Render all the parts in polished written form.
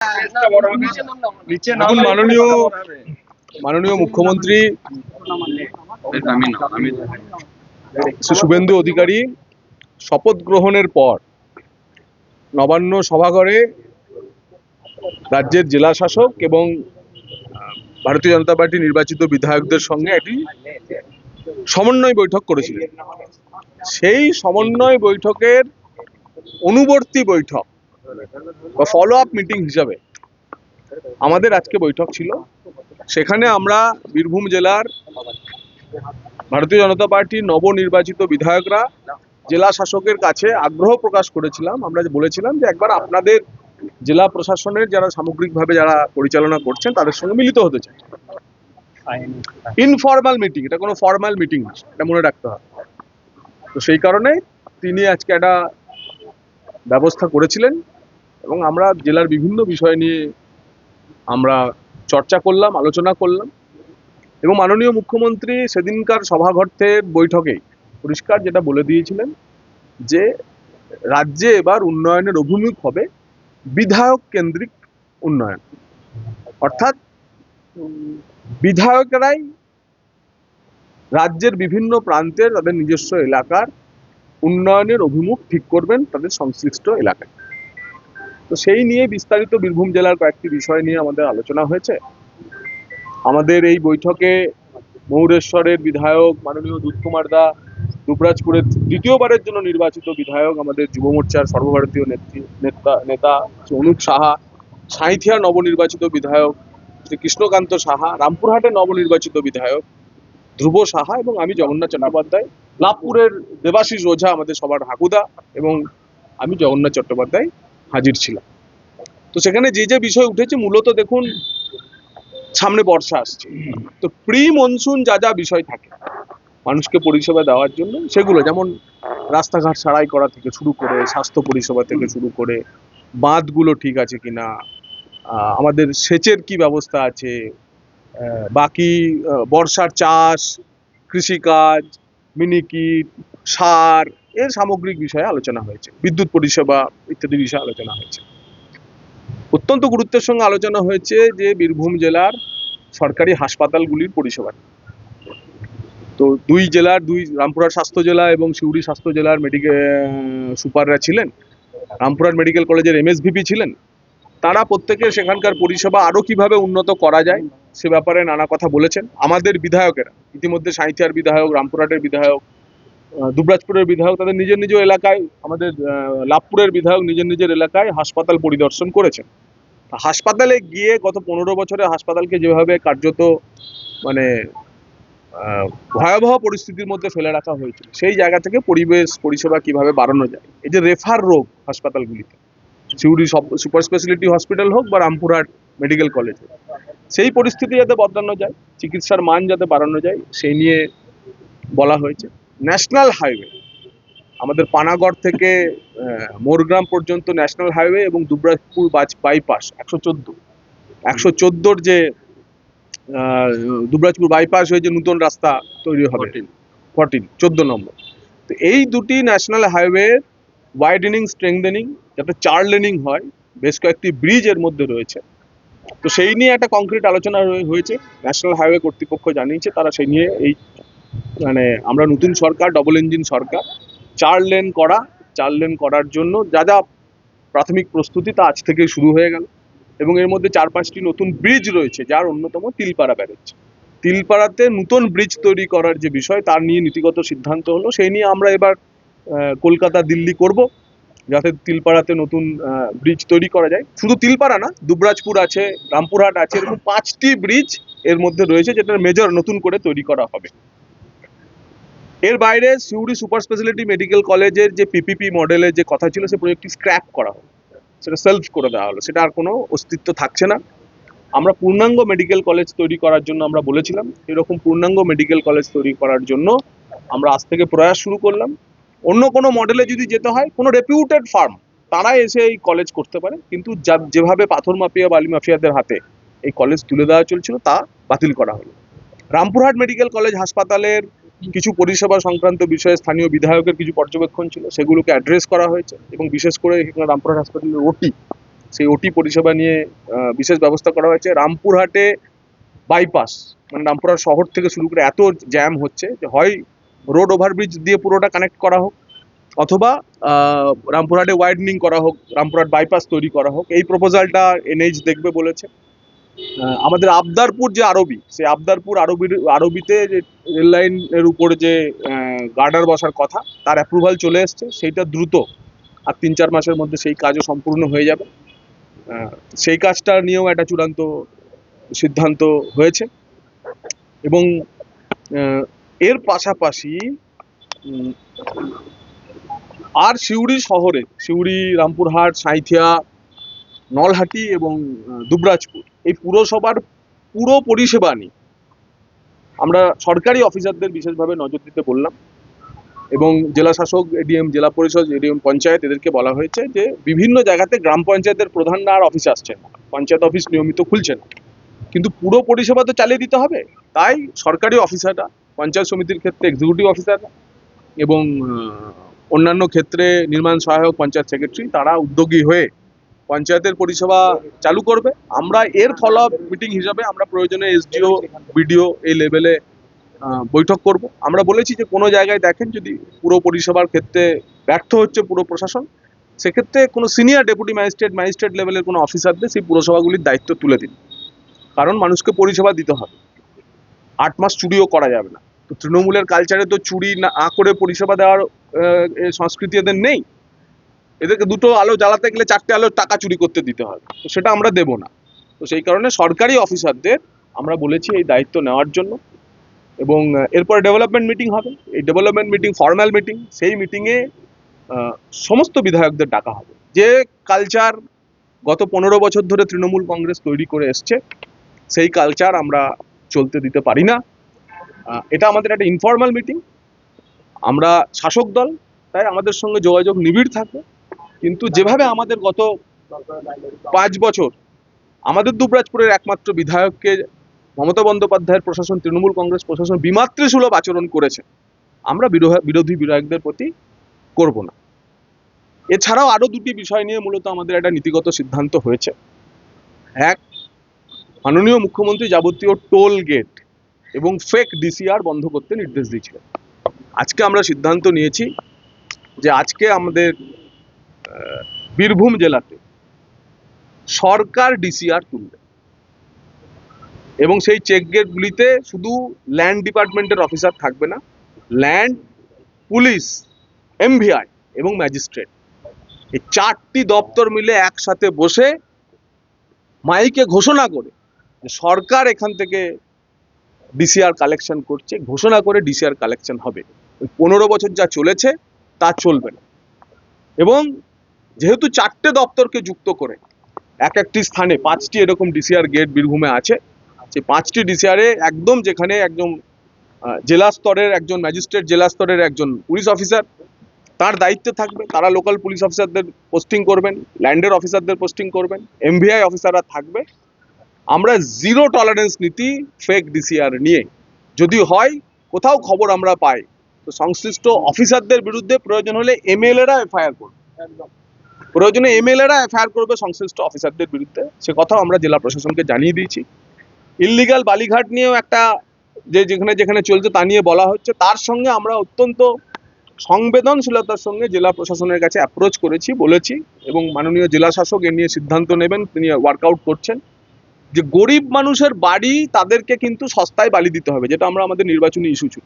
এখন মাননীয় মুখ্যমন্ত্রী শ্রী শুভেন্দু অধিকারী শপথ গ্রহণের পর নবান্ন সভাঘরে রাজ্যের জেলা শাসক এবং ভারতীয় জনতা পার্টি নির্বাচিত বিধায়কদের সঙ্গে একটি সমন্বয় বৈঠক করেছিলেন। সেই সমন্বয় বৈঠকের অনুবর্তী বৈঠক বা ফলো আপ মিটিং হিসাবে আমাদের আজকে বৈঠক ছিল। সেখানে আমরা বীরভূম জেলার ভারতীয় জনতা পার্টির নবনির্বাচিত বিধায়করা জেলা শাসকের কাছে আগ্রহ প্রকাশ করেছিলাম। আমরা বলেছিলাম যে একবার আপনাদের জেলা প্রশাসনের যারা সামগ্রিকভাবে যারা পরিচালনা করছেন তাদের সঙ্গে মিলিত হতে চাই। ইনফর্মাল মিটিং, এটা কোনো ফর্মাল মিটিং না, এটা মনে রাখতে হবে। তো সেই কারণে তিনি আজকে একটা ব্যবস্থা করেছিলেন এবং আমরা জেলার বিভিন্ন বিষয় নিয়ে আমরা চর্চা করলাম, আলোচনা করলাম এবং মাননীয় মুখ্যমন্ত্রী সেদিনকার সভাঘরের বৈঠকেই পরিষ্কার যেটা বলে দিয়েছিলেন যে রাজ্যে এবার উন্নয়নের অভিমুখ হবে বিধায়ক কেন্দ্রিক উন্নয়ন, অর্থাৎ বিধায়কেরাই রাজ্যের বিভিন্ন প্রান্তের তাদের নিজস্ব এলাকার উন্নয়নের অভিমুখ ঠিক করবেন তাদের সংশ্লিষ্ট এলাকায়। তো সেই নিয়ে বিস্তারিত বীরভূম জেলার কয়েকটি বিষয় নিয়ে আমাদের আলোচনা হয়েছে। আমাদের এই বৈঠকে ময়ূরেশ্বরের বিধায়ক মাননীয় দুধকুমার দা, দুবরাজপুরের দ্বিতীয়বারের জন্য নির্বাচিত বিধায়ক আমাদের যুব মোর্চার সর্বভারতীয় নেতা অনুপ সাহা, সাঁইথিয়ার নবনির্বাচিত বিধায়ক শ্রী কৃষ্ণকান্ত সাহা, রামপুরহাটের নবনির্বাচিত বিধায়ক ধ্রুব সাহা এবং আমি জগন্নাথ চট্টোপাধ্যায়, লাভপুরের দেবাশিস ওঝা আমাদের সবার হাকুদা এবং আমি জগন্নাথ চট্টোপাধ্যায় হাজির ছিলাম। তো সেখানে যে যে বিষয় উঠেছে মূলত দেখুন, সামনে বর্ষা আসছে, তো প্রি মনসুন যা যা বিষয় থাকে মানুষকে পরিষেবা দেওয়ার জন্য, সেগুলো যেমন রাস্তাঘাট সারাই করা থেকে শুরু করে স্বাস্থ্য পরিষেবা থেকে শুরু করে বাঁধগুলো ঠিক আছে কিনা, আমাদের সেচের কি ব্যবস্থা আছে, বাকি বর্ষার চাষ, কৃষিকাজ, মিনিকিট, সার, এর সামগ্রিক বিষয়ে আলোচনা হয়েছে, বিদ্যুৎ পরিষেবা ইত্যাদি বিষয়ে আলোচনা হয়েছে। অত্যন্ত গুরুত্বের সঙ্গে আলোচনা হয়েছে যে বীরভূম জেলার সরকারি হাসপাতালগুলির পরিষেবা। তো দুই রামপুরহাট স্বাস্থ্য জেলা এবং সিউড়ি স্বাস্থ্য জেলার মেডিকেল সুপাররা ছিলেন, রামপুরহাট মেডিকেল কলেজের এমএসভিপি ছিলেন। তারা প্রত্যেকে সেখানকার পরিষেবা আরো কিভাবে উন্নত করা যায় সে ব্যাপারে নানা কথা বলেছেন। আমাদের বিধায়কেরা ইতিমধ্যে সাঁইথিয়ার বিধায়ক, রামপুরহাটের বিধায়ক, দুবরাজপুরের বিধায়ক তাদের নিজের নিজ এলাকায়, আমাদের লাভপুরের বিধায়ক নিজের এলাকায় হাসপাতাল পরিদর্শন করেছেন। হাসপাতালে গিয়ে গত 15 বছরে হাসপাতালকে যেভাবে কার্যত মানে ভয়াবহ পরিস্থিতির মধ্যে ফেলে রাখা হয়েছিল, সেই জায়গা থেকে পরিষেবা কিভাবে বাড়ানো যায়। এই যে রেফার রোগ হাসপাতালগুলিতে, সিউড়ি সুপার স্পেশালিটি হসপিটাল হোক বা রামপুরহাট মেডিকেল কলেজ হোক, সেই পরিস্থিতি যাতে বদলানো যায়, চিকিৎসার মান যাতে বাড়ানো যায় সেই নিয়ে বলা হয়েছে। ন্যাশনাল হাইওয়ে, আমাদের পানাগড় থেকে মোরগ্রাম পর্যন্ত ন্যাশনাল হাইওয়ে এবং দুবরাজপুর বাইপাস 114 যে দুবরাজপুর বাইপাস হয়ে যে নতুন রাস্তা তৈরি হবে 14 নম্বর, তো এই দুটি ন্যাশনাল হাইওয়ে ওয়াইডেনিং স্ট্রেংথেনিং যাতে 4 লেনিং হয়, বেশ কয়েকটি ব্রিজ এর মধ্যে রয়েছে। তো সেই নিয়ে একটা কংক্রিট আলোচনা হয়েছে। ন্যাশনাল হাইওয়ে কর্তৃপক্ষ জানিয়েছে তারা সেই নিয়ে এই আমরা নতুন সরকার, ডবল ইঞ্জিন সরকার, 4 লেন করার জন্য যা যা প্রাথমিক প্রস্তুতি তা আজ থেকে শুরু হয়ে গেল এবং এর মধ্যে 4-5টি নতুন ব্রিজ রয়েছে, যার অন্যতম তিলপাড়া ব্যারেজ। তিলপাড়াতে নতুন ব্রিজ তৈরি করার যে বিষয় তার নিয়ে নীতিগত সিদ্ধান্ত হলো। সেই নিয়ে আমরা এবার কলকাতা দিল্লি করব যাতে তিলপাড়াতে নতুন ব্রিজ তৈরি করা যায়। শুধু তিলপাড়া না, দুবরাজপুর আছে, রামপুরহাট আছে, এরকম 5টি ব্রিজ এর মধ্যে রয়েছে যেটা মেজর নতুন করে তৈরি করা হবে। এর বাইরে সিউড়ি সুপার স্পেশালিটি মেডিকেল কলেজের যে পিপিপি মডেলের যে কথা ছিল, সে প্রজেক্টটি স্ক্র্যাপ করা হলো, সেটা সেলফ করে দেওয়া হলো, সেটা আর কোনো অস্তিত্ব থাকছে না। আমরা পূর্ণাঙ্গ মেডিকেল কলেজ তৈরি করার জন্য আমরা বলেছিলাম, এরকম পূর্ণাঙ্গ মেডিকেল কলেজ তৈরি করার জন্য আমরা আজ থেকে প্রয়াস শুরু করলাম। অন্য কোনো মডেলে যদি যেতে হয়, কোনো রেপিউটেড ফার্ম তারা এসে এই কলেজ করতে পারে, কিন্তু যেভাবে পাথর মাফিয়া বালি মাফিয়াদের হাতে এই কলেজ তুলে দেওয়া চলছিল তা বাতিল করা হলো। রামপুরহাট মেডিকেল কলেজ হাসপাতালের কিছু পরিষেবা সংক্রান্ত বিষয়ে স্থানীয় বিধায়কের কিছু পর্যবেক্ষণ ছিল, সেগুলোকে অ্যাড্রেস করা হয়েছে এবং বিশেষ করে রামপুরহাট হাসপাতালের ওটি সেই ওটি পরিষেবা নিয়ে বিশেষ ব্যবস্থা করা হয়েছে। রামপুরহাটে বাইপাস, মানে রামপুরহাট শহর থেকে শুরু করে এত জ্যাম হচ্ছে যে হয় রোড ওভারব্রিজ দিয়ে পুরোটা কানেক্ট করা হোক, অথবা রামপুরহাটে ওয়াইডনিং করা হোক, রামপুরহাট বাইপাস তৈরি করা হোক। এই প্রপোজালটা এনএইচ দেখবে বলেছে। আমাদের আবদারপুর যে আরবি, সেই আবদারপুর আরবিতে যে রেল লাইনের উপরে যে গার্ডার বসার কথা, তার অ্যাপ্রুভাল চলে এসছে। সেইটা দ্রুত আর ৩-৪ মাসের মধ্যে সেই কাজও সম্পূর্ণ হয়ে যাবে। সেই কাজটা নিয়েও একটা চূড়ান্ত সিদ্ধান্ত হয়েছে। এবং এর পাশাপাশি আর সিউড়ি শহরে, সিউড়ি, রামপুরহাট, সাঁইথিয়া, নলহাটি এবং দুবরাজপুর, এই পুরসভার পুরো পরিষেবা নিয়ে আমরা সরকারি অফিসারদের বিশেষভাবে নজর দিতে বললাম। এবং জেলা শাসক, এডিএম, জেলা পরিষদ, এডিএম, পঞ্চায়েত, এদেরকে বলা হয়েছে যে বিভিন্ন জায়গাতে গ্রাম পঞ্চায়েতের প্রধানরা আর অফিসে আসছেন না, পঞ্চায়েত অফিস নিয়মিত খুলছে না, কিন্তু পুরো পরিষেবা তো চালিয়ে দিতে হবে। তাই সরকারি অফিসাররা, পঞ্চায়েত সমিতির ক্ষেত্রে এক্সিকিউটিভ অফিসাররা এবং অন্যান্য ক্ষেত্রে নির্মাণ সহায়ক, পঞ্চায়েত সেক্রেটারি, তারা উদ্যোগী হয়ে পঞ্চায়েতের পরিষেবা চালু করবে। আমরা এর ফলো আপ মিটিং হিসাবে আমরা প্রয়োজনে এসডিও, বিডিও এই লেভেলে বৈঠক করব। আমরা বলেছি যে কোনো জায়গায় দেখেন যদি পুরো পরিষেবার ক্ষেত্রে ব্যর্থ হচ্ছে পুরো প্রশাসন, সেক্ষেত্রে কোনো সিনিয়র ডেপুটি ম্যাজিস্ট্রেট লেভেলের কোনো অফিসারদের সেই পুরসভাগুলির দায়িত্ব তুলে দিন। কারণ মানুষকে পরিষেবা দিতে হবে, 8 মাস চুরিও করা যাবে না। তো তৃণমূলের কালচারে তো চুরি না করে পরিষেবা দেওয়ার সংস্কৃতি এদের নেই। এদেরকে দুটো আলো জ্বালাতে গেলে 4টে আলো টাকা চুরি করতে দিতে হয়, তো সেটা আমরা দেব না। তো সেই কারণে সরকারি অফিসারদের আমরা বলেছি এই দায়িত্ব নেওয়ার জন্য। এবং এরপরে ডেভেলপমেন্ট মিটিং হবে। এই ডেভেলপমেন্ট মিটিং ফর্মাল মিটিং, সেই মিটিংয়ে সমস্ত বিধায়কদের ডাকা হবে। যে কালচার গত 15 বছর ধরে তৃণমূল কংগ্রেস তৈরি করে এসছে, সেই কালচার আমরা চলতে দিতে পারি না। এটা আমাদের একটা ইনফর্মাল মিটিং। আমরা শাসক দল, তাই আমাদের সঙ্গে যোগাযোগ নিবিড় থাকবে। কিন্তু যেভাবে আমাদের গত 5 বছর আমাদের দুবরাজপুরের একমাত্র বিধায়ককে মমতা বন্দ্যোপাধ্যায়ের প্রশাসন, তৃণমূল কংগ্রেস প্রশাসন বিমাতৃসুলভ আচরণ করেছে, আমরা বিরোধী বিধায়কদের প্রতি করব না। এছাড়াও আরো দুটি বিষয় নিয়ে মূলত আমাদের একটা নীতিগত সিদ্ধান্ত হয়েছে। এক, মাননীয় মুখ্যমন্ত্রী যাবতীয় টোল গেট এবং ফেক ডিসিআর বন্ধ করতে নির্দেশ দিয়েছিলেন। আজকে আমরা সিদ্ধান্ত নিয়েছি যে আজকে আমাদের বীরভূম জেলাতে সরকার ডিসিআর তুলবে এবং সেই চেক গেটগুলিতে শুধু ল্যান্ড ডিপার্টমেন্টের অফিসার থাকবে না, ল্যান্ড, পুলিশ, এমভিআই এবং ম্যাজিস্ট্রেট, এই 4টি দপ্তর মিলে একসাথে বসে মাইকে ঘোষণা করে যে সরকার এখান থেকে ডিসিআর কালেকশন করছে, ঘোষণা করে ডিসিআর কালেকশন হবে। 15 বছর যা চলেছে তা চলবে না। এবং যেহেতু 4টে দপ্তরকে যুক্ত করে এক একটি স্থানে 5টি এরকম ডিসিআর গেট বীরভূমে আছে, সেই 5টি ডিসিআরে একদম যেখানে একদম জেলা স্তরের একজন ম্যাজিস্ট্রেট, জেলা স্তরের একজন পুলিশ অফিসার তার দায়িত্বে থাকবে, তারা লোকাল পুলিশ অফিসারদের পোস্টিং করবেন, ল্যান্ডের অফিসারদের পোস্টিং করবেন, এমভিআই অফিসাররা থাকবে। আমরা জিরো টলারেন্স নীতি ফেক ডিসিআর নিয়ে, যদি হয় কোথাও খবর আমরা পাই তো সংশ্লিষ্ট অফিসারদের বিরুদ্ধে প্রয়োজন হলে এমএলএরা এফআইআর করবে, প্রয়োজনে এমএলএরা এফআইআর করবে সংশ্লিষ্ট অফিসারদের বিরুদ্ধে। সে কথাও আমরা জেলা প্রশাসনকে জানিয়ে দিয়েছি। ইললিগাল বালিঘাট নিয়েও একটা যেখানে যেখানে চলছে তা নিয়ে বলা হচ্ছে, তার সঙ্গে আমরা অত্যন্ত সংবেদনশীলতার সঙ্গে জেলা প্রশাসনের কাছে অ্যাপ্রোচ করেছি, বলেছি, এবং মাননীয় জেলা শাসক এ নিয়ে সিদ্ধান্ত নেবেন, তিনি ওয়ার্কআউট করছেন যে গরিব মানুষের বাড়ি তাদেরকে কিন্তু সস্তায় বালি দিতে হবে, যেটা আমরা আমাদের নির্বাচনী ইস্যু ছিল।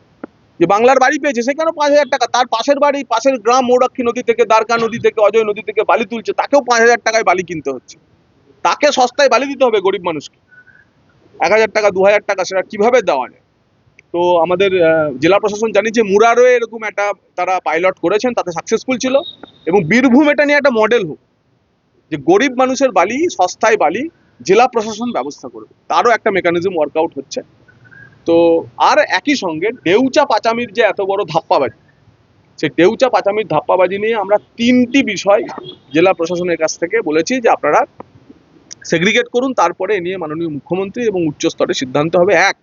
যে বাংলার বাড়ি পেয়েছে সেখানে 5,000 টাকা, তার পাশের বাড়ি, পাশের গ্রাম মৌরাক্ষী নদী থেকে, দ্বারকা নদী থেকে, অজয় নদী থেকে বালি তুলছে, তাকেও 5,000 টাকায় বালি কিনতে হচ্ছে। তাকে সস্তায় বালি দিতে হবে গরিব মানুষকে, 1,000 টাকা 2,000 টাকা সেটা কিভাবে দেওয়া যায়? তো আমাদের জেলা প্রশাসন জানিয়েছে মুরারও এরকম একটা তারা পাইলট করেছেন, তাতে সাকসেসফুল ছিল, এবং বীরভূম এটা নিয়ে একটা মডেল হোক যে গরিব মানুষের বালি, সস্তায় বালি জেলা প্রশাসন ব্যবস্থা করবে, তারও একটা মেকানিজম ওয়ার্কআউট হচ্ছে। তো আর একই সঙ্গে ডেউচা পাচামির যে এত বড় ধাপ্পাবাজি, সেই ডেউচা পাচামির ধাপ্পাবাজি নিয়ে আমরা 3টি বিষয় জেলা প্রশাসনের কাছ থেকে বলেছি যে আপনারা সেগ্রিগেট করুন, তারপরে এ নিয়ে মাননীয় মুখ্যমন্ত্রী এবং উচ্চ স্তরে সিদ্ধান্ত হবে। এক,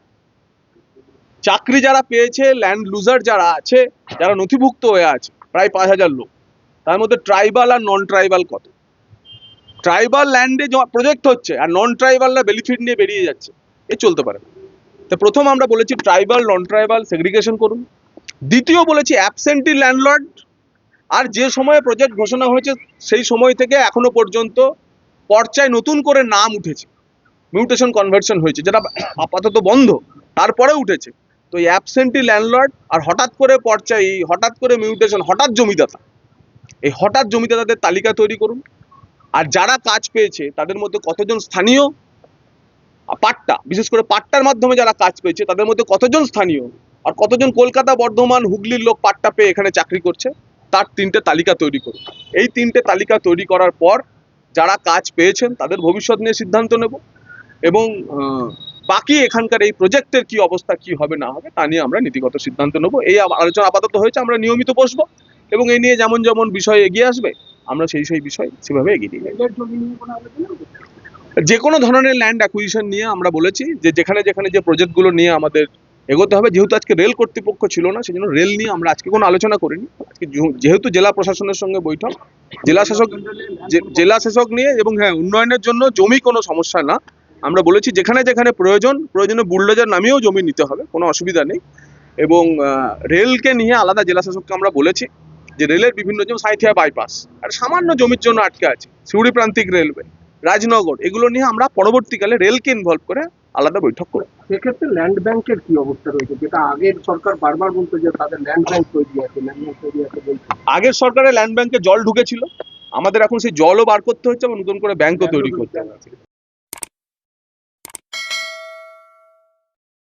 চাকরি যারা পেয়েছে, ল্যান্ড লুজার যারা আছে, যারা নথিভুক্ত হয়ে আছে প্রায় 5,000 লোক, তার মধ্যে ট্রাইবাল আর নন ট্রাইবাল কত, ট্রাইবাল ল্যান্ডে প্রজেক্ট হচ্ছে আর নন ট্রাইবালরা বেনিফিট নিয়ে বেরিয়ে যাচ্ছে, এ চলতে পারে না। তো প্রথম আমরা বলেছি ট্রাইবাল নন ট্রাইবাল সেগ্রিগেশন করুন। দ্বিতীয় বলেছি অ্যাবসেন্টি ল্যান্ডলর্ড, আর যে সময়ে প্রজেক্ট ঘোষণা হয়েছে সেই সময় থেকে এখনো পর্যন্ত পর্চায় নতুন করে নাম উঠেছে, মিউটেশন কনভার্সন হয়েছে, যেটা আপাতত বন্ধ, তারপরে উঠেছে। তো এই অ্যাবসেন্টি ল্যান্ডলর্ড আর হঠাৎ করে পর্চায়, হঠাৎ করে মিউটেশন, হঠাৎ জমিদাতা, এই হঠাৎ জমিদাতাদের তালিকা তৈরি করুন। আর যারা কাজ পেয়েছে তাদের মধ্যে কতজন স্থানীয়, পাট্টা, বিশেষ করে পাট্টার মাধ্যমে যারা কাজ পেয়েছে তাদের মধ্যে কতজন স্থানীয় আর কতজন কলকাতা, বর্ধমান, হুগলির লোক পাট্টা পেয়ে এখানে চাকরি করছে, তার 3টে তালিকা তৈরি করুন। এই 3টে তালিকা তৈরি করার পর যারা কাজ পেয়েছেন তাদের ভবিষ্যৎ নিয়ে সিদ্ধান্ত নেব, এবং বাকি এখানকার এই প্রজেক্টের কি অবস্থা, কি হবে না হবে তা নিয়ে আমরা নীতিগত সিদ্ধান্ত নেব। এই আলোচনা আপাতত হয়েছে, আমরা নিয়মিত বসবো এবং এই নিয়ে যেমন যেমন বিষয় এগিয়ে আসবে আমরা সেই বিষয় সেভাবে এগিয়ে নিয়ে যাব। যে কোনো ধরনের ল্যান্ড অ্যাকুইজিশন নিয়ে আমরা বলেছি যে যেখানে যেখানে যে প্রজেক্টগুলো নিয়ে আমাদের এগোতে হবে, যেহেতু আজকে রেল কর্তৃপক্ষ ছিল না সেই জন্য রেল নিয়ে আমরা আজকে কোনো আলোচনা করিনি। আজকে যেহেতু জেলা প্রশাসনের সঙ্গে বৈঠক, জেলা শাসক নিয়ে, এবং হ্যাঁ, উন্নয়নের জন্য জমি কোনো সমস্যা না, আমরা বলেছি যেখানে যেখানে প্রয়োজনে বুলডোজার নামিয়েও জমি নিতে হবে, কোনো অসুবিধা নেই। এবং রেলকে নিয়ে আলাদা জেলা শাসককে আমরা বলেছি যে রেলের বিভিন্ন যেমন সাঁইথিয়া বাইপাস আর সামান্য জমির জন্য আটকে আছে, সিউড়ি প্রান্তিক রেলওয়ে, রাজনগর, এগুলো নিয়ে আমরা পরবর্তীকালে রেলকে ইনভলভ করে আলাদা বৈঠক করব। সেক্ষেত্রে ল্যান্ড ব্যাংকের কি অবস্থা রয়েছে, যেটা আগের সরকার বারবার বলতো যে তাদের ল্যান্ড ব্যাংক তৈরি আছে, ল্যান্ড ব্যাংক তৈরি আছে বলছে। আগের সরকারের ল্যান্ড ব্যাংকে জল ঢুকেছিল, আমাদের এখন সেই জলও বার করতে হচ্ছে এবং নতুন করে ব্যাংকও তৈরি করতে হবে।